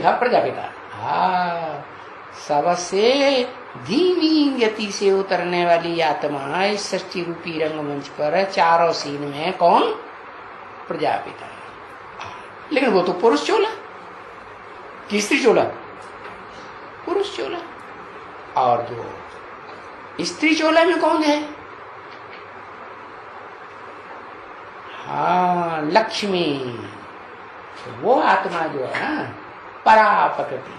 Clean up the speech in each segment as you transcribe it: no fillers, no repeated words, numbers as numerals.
लिखा प्रजापिता। हाँ, सबसे धीमी गति से उतरने वाली आत्मा इस सृष्टि रूपी रंगमंच पर चारों सीन में कौन? प्रजापिता। लेकिन वो तो पुरुष चोला कि स्त्री चोला? पुरुष चोला। और जो स्त्री चोला में कौन है? हाँ, लक्ष्मी। तो वो आत्मा जो है ना, परा प्रकृति,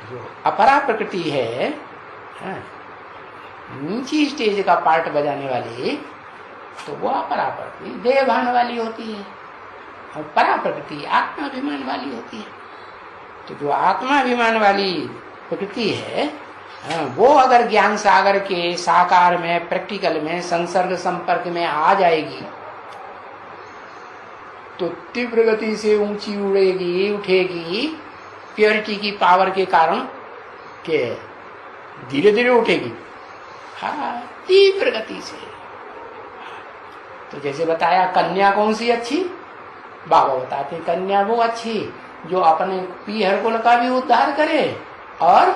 जो अपरा प्रकृति है, नीची स्टेज का पार्ट बजाने वाली, तो वो अपरा प्रकृति देहभान वाली होती है, और परा प्रकृति आत्माभिमान वाली होती है। तो जो आत्माभिमान वाली प्रकृति है, वो अगर ज्ञान सागर के साकार में, प्रैक्टिकल में, संसर्ग संपर्क में आ जाएगी तो तीव्र गति से ऊंची उड़ेगी, उठेगी, प्योरिटी की पावर के कारण के धीरे धीरे उठेगी। हाँ, तीव्र गति से। तो जैसे बताया, कन्या कौन सी अच्छी? बाबा बताते कन्या वो अच्छी जो अपने पीहर कुल का भी उद्धार करे और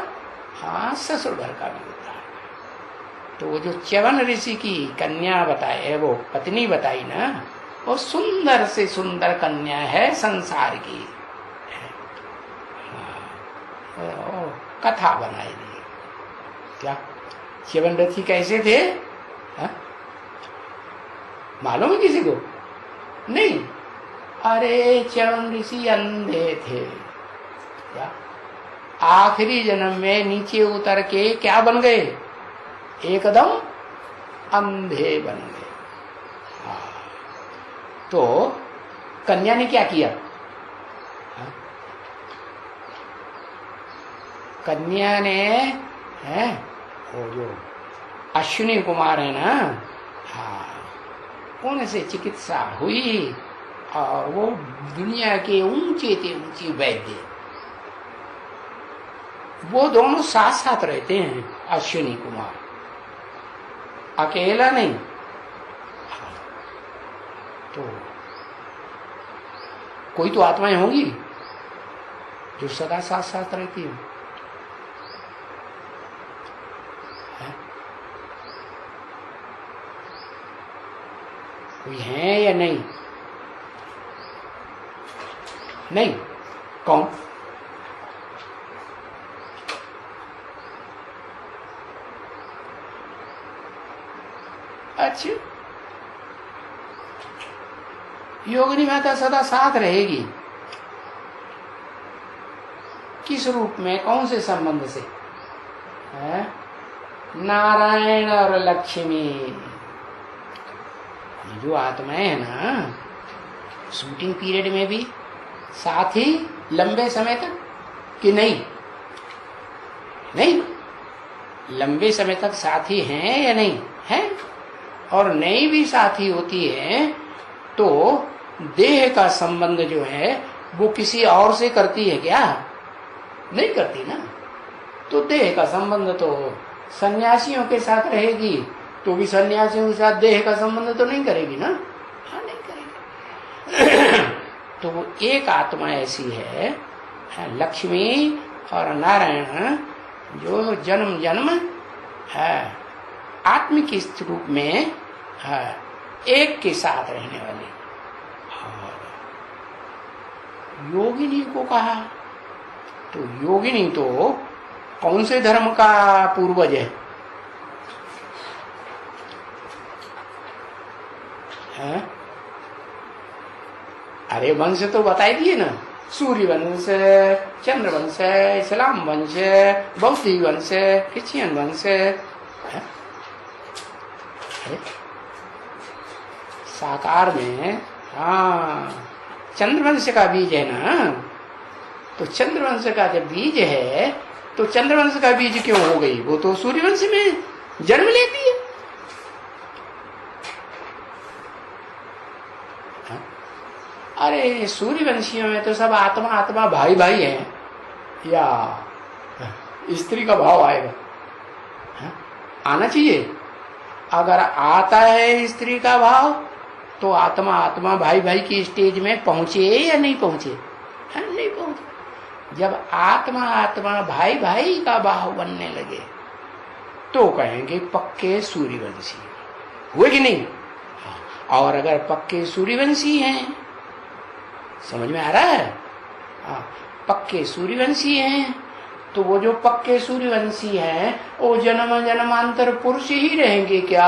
हाँ, ससुर घर का भी उद्धार करे। तो वो जो च्यवन ऋषि की कन्या बताए, वो पत्नी बताई ना, वो सुंदर से सुंदर कन्या है संसार की। कथा बनाई दी। क्या च्यवन ऋषि कैसे थे? मालूम है किसी को? नहीं। अरे च्यवन ऋषि अंधे थे। क्या आखिरी जन्म में नीचे उतर के क्या बन गए? एकदम अंधे बन गए। तो कन्या ने क्या किया? कन्या ने वो जो अश्विनी कुमार है ना, हाँ, उनसे चिकित्सा हुई और वो दुनिया के ऊंचे से ऊंचे वैद्य, वो दोनों साथ साथ रहते हैं। अश्विनी कुमार अकेला नहीं। तो कोई तो आत्माएं होंगी जो सदा साथ साथ रहती हैं। कोई है या नहीं? नहीं। कौन? अच्छा, योगिनी माता सदा साथ रहेगी। किस रूप में? कौन से संबंध से? नारायण और लक्ष्मी। जो आत्माएं है ना, शूटिंग पीरियड में भी साथ ही लंबे समय तक कि नहीं? नहीं, लंबे समय तक साथी हैं या नहीं है? और नहीं भी साथी होती है तो देह का संबंध जो है वो किसी और से करती है क्या? नहीं करती ना। तो देह का संबंध तो सन्यासियों के साथ रहेगी, तो भी सन्यासियों के साथ देह का संबंध तो नहीं करेगी ना। हाँ, नहीं करेगी। तो वो एक आत्मा ऐसी है, लक्ष्मी और नारायण, जो जन्म जन्म है आत्मिक रूप में है, एक के साथ रहने वाले। योगिनी को कहा, तो योगिनी तो कौन से धर्म का पूर्वज है? अरे वंश तो बताई दिए ना, सूर्य वंश, चंद्र वंश, इस्लाम वंश, बौद्धी वंश, क्रिश्चियन वंश। साकार में हाँ, चंद्रवंश का बीज है ना। तो चंद्रवंश का जब बीज है तो चंद्रवंश का बीज क्यों हो गई? वो तो सूर्यवंश में जन्म लेती है। अरे सूर्यवंशियों में तो सब आत्मा आत्मा भाई भाई हैं, या स्त्री का भाव आएगा? आना चाहिए। अगर आता है स्त्री का भाव तो आत्मा आत्मा भाई भाई की स्टेज में पहुंचे या नहीं पहुंचे? नहीं पहुंचे। जब आत्मा आत्मा भाई भाई का बाहु बनने लगे तो कहेंगे पक्के सूर्यवंशी हुए कि नहीं। और अगर पक्के सूर्यवंशी हैं, समझ में आ रहा है, पक्के सूर्यवंशी हैं तो वो जो पक्के सूर्यवंशी हैं वो जन्म जन्मांतर पुरुष ही रहेंगे क्या?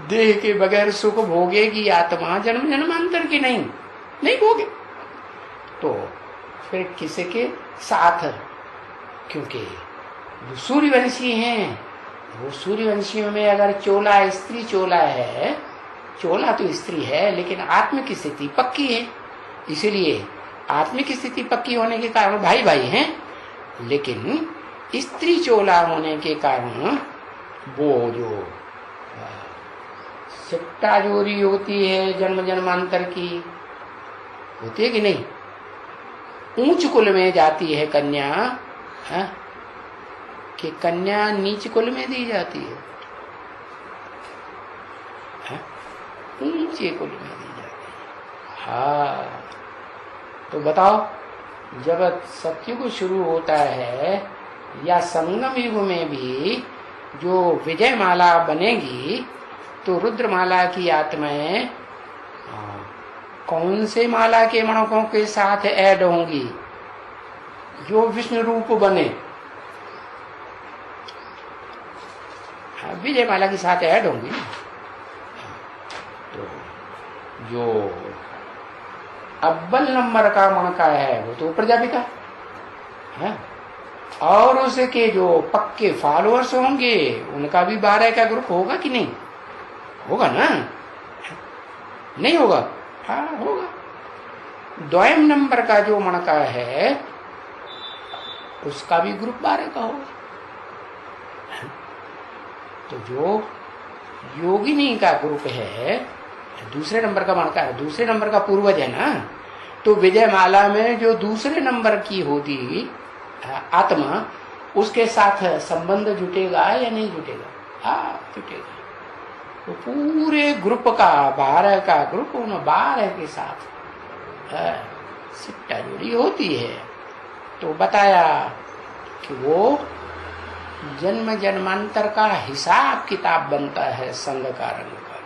देह के बगैर सुख भोगेगी आत्मा जन्म जन्मांतर की नहीं भोगे। तो फिर किसी के साथ, क्योंकि जो सूर्यवंशी हैं वो सूर्यवंशियों में अगर चोला स्त्री चोला है, चोला तो स्त्री है लेकिन आत्मिक स्थिति पक्की है, इसीलिए आत्मिक स्थिति पक्की होने के कारण भाई भाई हैं, लेकिन स्त्री चोला होने के कारण वो जो सिट्टा जोरी होती है जन्म जन्मांतर की, होती है कि नहीं। ऊंच कुल में जाती है कन्या, कि कन्या नीच कुल में दी जाती है, ऊंचे कुल में दी जाती है। हाँ, तो बताओ जब सत्युग शुरू होता है या संगम युग में भी जो विजय माला बनेगी तो रुद्रमाला की आत्माएं कौन से माला के मणकों के साथ ऐड होंगी? जो विष्णु रूप बने, विजय माला के साथ ऐड होंगी। तो जो अव्वल नंबर का मणका है वो तो प्रजापिता है, और उसके जो पक्के फॉलोअर्स होंगे उनका भी 12 का ग्रुप होगा कि नहीं? होगा ना, नहीं होगा? हाँ होगा। द्वयम नंबर का जो मणका है उसका भी ग्रुप 12 का होगा। तो जो योगिनी का ग्रुप है, दूसरे नंबर का मणका है, दूसरे नंबर का पूर्वज है ना, तो विजय माला में जो दूसरे नंबर की होती आत्मा उसके साथ संबंध जुटेगा या नहीं जुटेगा? हाँ जुटेगा। तो पूरे ग्रुप का 12 का ग्रुप उन 12 के साथ सिट्टा जोड़ी होती है। तो बताया कि वो जन्म जन्मांतर का हिसाब किताब बनता है संग कारण का।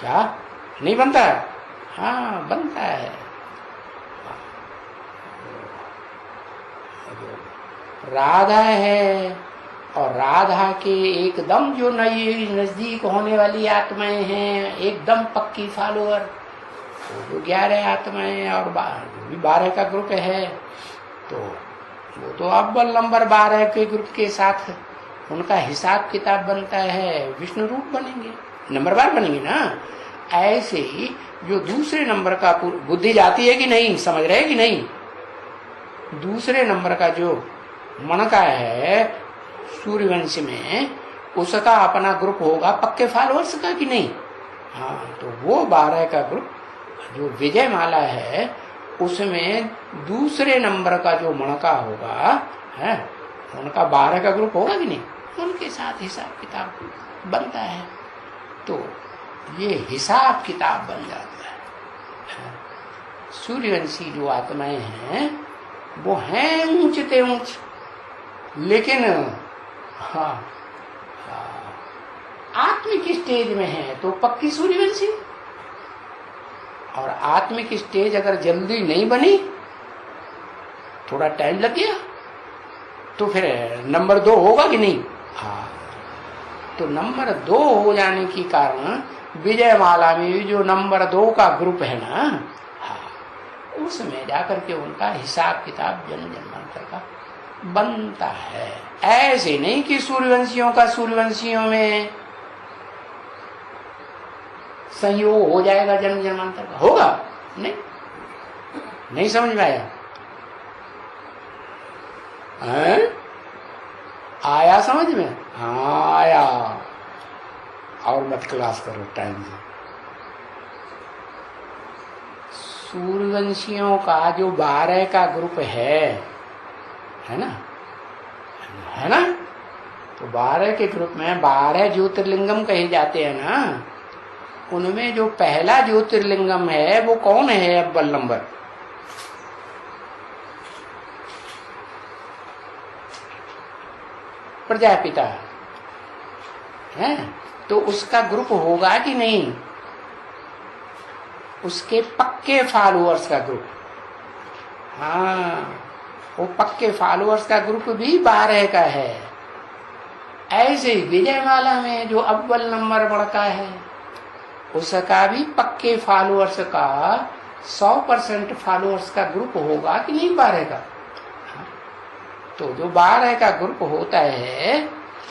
क्या नहीं बनता? हाँ बनता है। राधा है और राधा के एकदम जो नई नजदीक होने वाली आत्माएं हैं, एकदम पक्की फॉलोअर, वो 11 आत्माएं और 12 का ग्रुप है। तो वो तो अव्वल नंबर 12 के ग्रुप के साथ उनका हिसाब किताब बनता है, विष्णु रूप बनेंगे, नंबर 12 बनेंगे ना। ऐसे ही जो दूसरे नंबर का बुद्धि जाती है कि नहीं, समझ रहे कि नहीं? दूसरे नंबर का जो मणका है सूर्यवंश में, उसका अपना ग्रुप होगा पक्के फॉलोअर्स का कि नहीं? हाँ, तो वो 12 का ग्रुप जो विजय माला है उसमें दूसरे नंबर का जो मणका होगा है, उनका 12 का ग्रुप होगा कि नहीं? उनके साथ हिसाब किताब बनता है। तो ये हिसाब किताब बन जाता है। सूर्यवंशी जो आत्माएं हैं वो हैं ऊंचते ऊंच, लेकिन हाँ आत्मिक स्टेज में है तो पक्की सूर्यवंशी। और आत्मिक स्टेज अगर जल्दी नहीं बनी, थोड़ा टाइम लग गया, तो फिर नंबर 2 होगा कि नहीं? हाँ, तो नंबर 2 हो जाने के कारण विजय माला में जो नंबर 2 का ग्रुप है ना, हाँ, उसमें जाकर के उनका हिसाब किताब जन्म जन्मांतर का बनता है। ऐसे नहीं कि सूर्यवंशियों का सूर्यवंशियों में संयोग हो जाएगा जन्म जन्मांतर का, होगा नहीं समझ में आया? आया समझ में? हाँ आया। और मत क्लास करो टाइम से। सूर्यवंशियों का जो 12 का ग्रुप है ना, है ना? तो 12 के ग्रुप में 12 ज्योतिर्लिंगम कहे जाते हैं ना, उनमें जो पहला ज्योतिर्लिंगम है वो कौन है अव्वल नंबर? प्रजापिता है। तो उसका ग्रुप होगा कि नहीं? उसके पक्के फॉलोअर्स का ग्रुप। हाँ, वो पक्के फॉलोअर्स का ग्रुप भी 12 का है। ऐसे ही विजयमाला में जो अव्वल नंबर बढ़ता है उसका भी पक्के फॉलोअर्स का 100% फॉलोअर्स का ग्रुप होगा कि नहीं 12 का? तो जो 12 का ग्रुप होता है,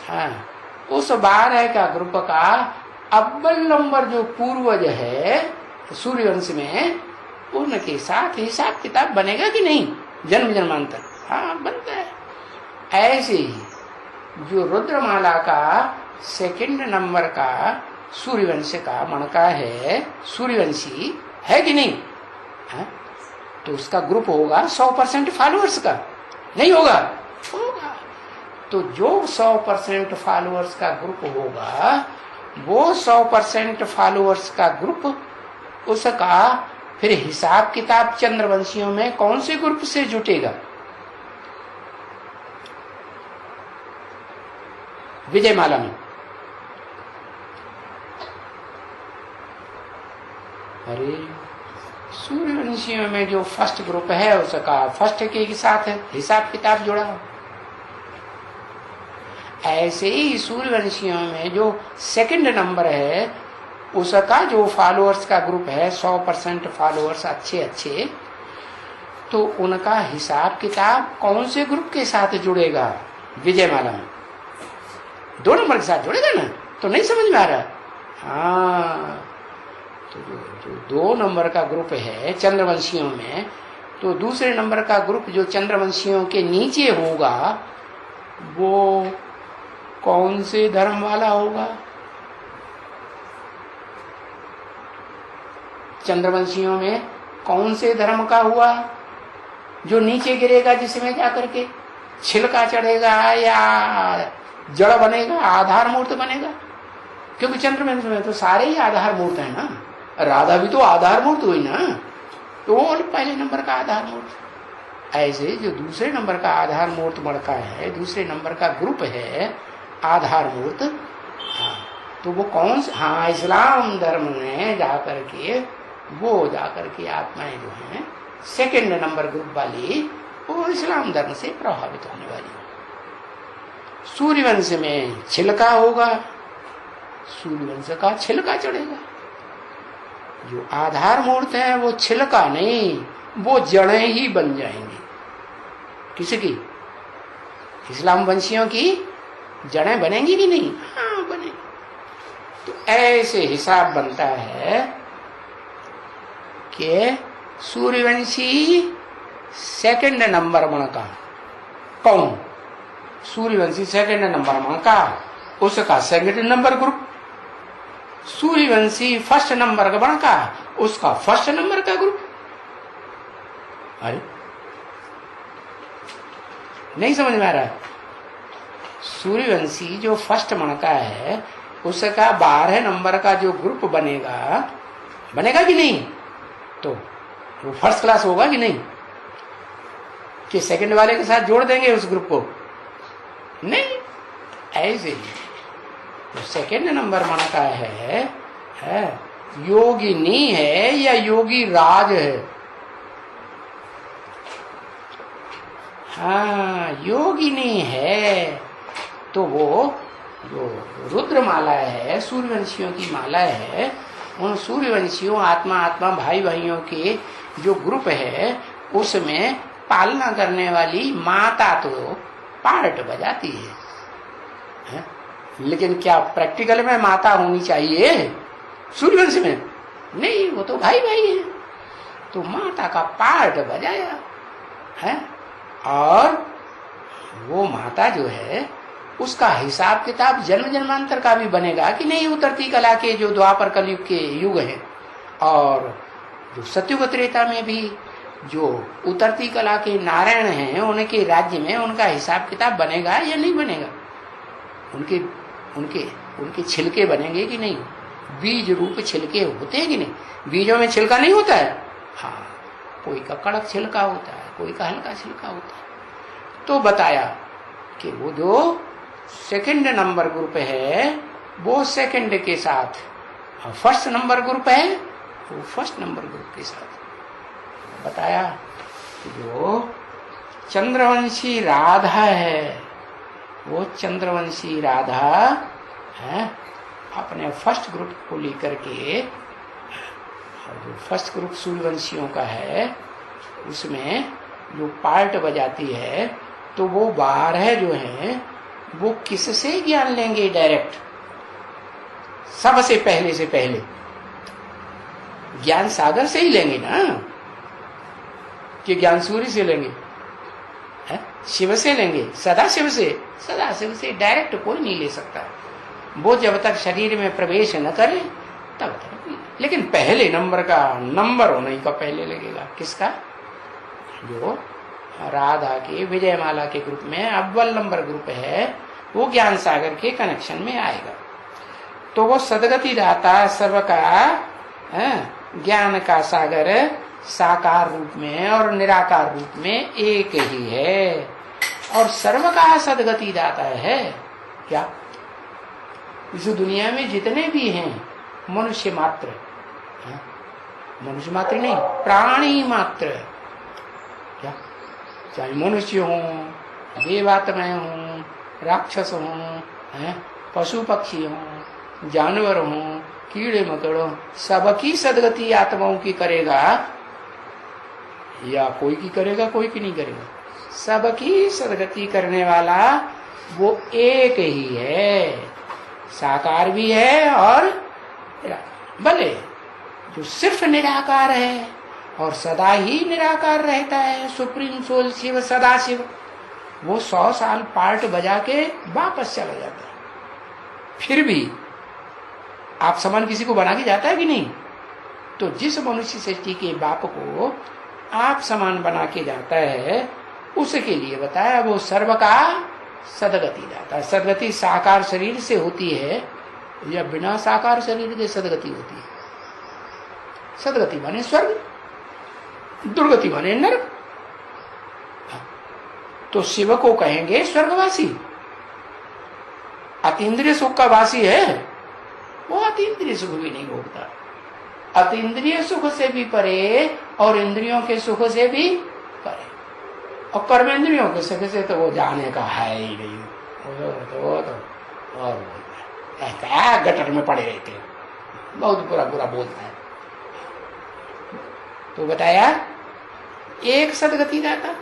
हाँ, उस 12 का ग्रुप का अव्वल नंबर जो पूर्वज है सूर्यवंश में, उनके साथ हिसाब किताब बनेगा कि नहीं जन्म जन्मांतर? हाँ, बनता है। ऐसे ही जो रुद्रमाला का सेकंड नंबर का सूर्यवंश का मणका है, सूर्यवंशी है कि नहीं? हाँ? तो उसका ग्रुप होगा 100% फॉलोअर्स का, नहीं होगा? होगा। तो जो 100% फॉलोअर्स का ग्रुप होगा, वो 100% फॉलोअर्स का ग्रुप उसका फिर हिसाब किताब चंद्रवंशियों में कौन से ग्रुप से जुटेगा? विजयमाला में। अरे सूर्यवंशियों में जो फर्स्ट ग्रुप है उसका फर्स्ट के साथ है हिसाब किताब जुड़ा। ऐसे ही सूर्यवंशियों में जो सेकंड नंबर है उसका जो फॉलोअर्स का ग्रुप है 100% फॉलोअर्स अच्छे, तो उनका हिसाब किताब कौन से ग्रुप के साथ जुड़ेगा? विजयमाला में 2 नंबर के साथ जुड़ेगा ना? तो नहीं समझ में आ रहा? हाँ, तो जो 2 नंबर का ग्रुप है चंद्रवंशियों में, तो दूसरे नंबर का ग्रुप जो चंद्रवंशियों के नीचे होगा वो कौन से धर्म वाला होगा? चंद्रवंशियों में कौन से धर्म का हुआ जो नीचे गिरेगा, जिसमें जाकर के छिलका चढ़ेगा या जड़ बनेगा, आधार मूर्त बनेगा? क्योंकि चंद्रवंश में तो सारे ही आधार मूर्त है ना। राधा भी तो आधार मूर्त हुई ना, तो वो पहले नंबर का आधार मूर्त। ऐसे जो दूसरे नंबर का आधार मूर्त बढ़ता है, दूसरे नंबर का ग्रुप है आधार मूर्त, हाँ, तो वो कौन सा? हाँ, इस्लाम धर्म में जाकर के आत्माएं जो हैं सेकंड नंबर ग्रुप वाली, वो इस्लाम धर्म से प्रभावित होने वाली। सूर्यवंश में छिलका होगा, सूर्यवंश का छिलका चढ़ेगा। जो आधार मूर्त है वो छिलका नहीं, वो जड़ें ही बन जाएंगी। किसकी? इस्लाम वंशियों की जड़ें बनेंगी कि नहीं? हाँ, बनेंगी। तो ऐसे हिसाब बनता है कि सूर्यवंशी सेकंड नंबर मणका कौन? सूर्यवंशी सेकंड नंबर मणका, उसका second number group. Suryavanshi first number का मणका, उसका फर्स्ट नंबर का ग्रुप। अरे नहीं समझ में आ रहा? सूर्यवंशी जो फर्स्ट मणका है उसका 12 नंबर का जो ग्रुप बनेगा कि नहीं? तो वो फर्स्ट क्लास होगा कि नहीं? कि सेकंड वाले के साथ जोड़ देंगे उस ग्रुप को? नहीं। ऐसे ही तो सेकंड नंबर मणका है योगिनी है या योगी राज है? हाँ, योगिनी है। तो वो जो रुद्रमाला है, सूर्यवंशियों की माला है, उन सूर्यवंशियों आत्मा भाई भाइयों के जो ग्रुप है उसमें पालना करने वाली माता तो पार्ट बजाती है? लेकिन क्या प्रैक्टिकल में माता होनी चाहिए सूर्यवंश में? नहीं, वो तो भाई भाई है। तो माता का पार्ट बजाया है, और वो माता जो है उसका हिसाब किताब जन्म जन्मांतर का भी बनेगा कि नहीं? उतरती कला के जो द्वापर कलयुग के युग हैं और जो सतयुग त्रेता में भी जो उतरती कला के नारायण हैं, उनके राज्य में उनका हिसाब किताब बनेगा या नहीं बनेगा? उनके छिलके बनेंगे कि नहीं? बीज रूप छिलके होते हैं कि नहीं? बीजों में छिलका नहीं होता है? हाँ, कोई का कड़क छिलका होता है, कोई का हल्का छिलका होता है। तो बताया कि वो जो सेकंड नंबर ग्रुप है वो सेकंड के साथ, और फर्स्ट नंबर ग्रुप है वो फर्स्ट नंबर ग्रुप के साथ। बताया कि जो चंद्रवंशी राधा है वो चंद्रवंशी राधा है अपने फर्स्ट ग्रुप को लेकर के, और जो फर्स्ट ग्रुप सूर्यवंशियों का है उसमें जो पार्ट बजाती है, तो वो 12 जो है वो किससे ज्ञान लेंगे? डायरेक्ट, सबसे पहले से पहले ज्ञान सागर से ही लेंगे ना, कि ज्ञान सूर्य से लेंगे? शिव से लेंगे, सदा शिव से? सदा शिव से डायरेक्ट कोई नहीं ले सकता, वो जब तक शरीर में प्रवेश न करे तब तक। लेकिन पहले नंबर का नंबर उन्हीं का पहले लगेगा। किसका? जो राधा के विजयमाला के ग्रुप में अव्वल नंबर ग्रुप है वो ज्ञान सागर के कनेक्शन में आएगा। तो वो सदगति दाता सर्व का ज्ञान का सागर साकार रूप में और निराकार रूप में एक ही है, और सर्व का सदगति दाता है। क्या? इस दुनिया में जितने भी हैं मनुष्य मात्र, मनुष्य मात्र नहीं, प्राणी मात्र, क्या? चाहे मनुष्य हो, देवात्माएं हो, राक्षस हो, पशु पक्षी हो, जानवर हो, कीड़े मकोड़ों, सबकी सदगति आत्माओं की करेगा, या कोई की करेगा कोई की नहीं करेगा? सबकी सदगति करने वाला वो एक ही है, साकार भी है और भले जो सिर्फ निराकार है और सदा ही निराकार रहता है, सुप्रीम सोल शिव सदा शिव, वो 100 साल पार्ट बजा के वापस चला जाता है। फिर भी आप समान किसी को बना के जाता है कि नहीं? तो जिस मनुष्य सृष्टि के बाप को आप समान बना के जाता है उसके लिए बताया वो सर्व का सदगति जाता है। सदगति साकार शरीर से होती है या बिना साकार शरीर के सदगति होती है? सदगति माने स्वर्ग, दुर्गति माने नरक। तो शिव को कहेंगे स्वर्गवासी। अतीन्द्रिय सुख का वासी है वो, अतीन्द्रिय सुख भी नहीं भोगता, अतीन्द्रिय सुख से भी परे और इंद्रियों के सुख से भी परे, और कर्मेंद्रियों के सुख से तो वो जाने का है ही नहीं। वो और क्या गटर में पड़े रहते हैं, बहुत बुरा बुरा बोलता है। तो बताया एक सदगति दाता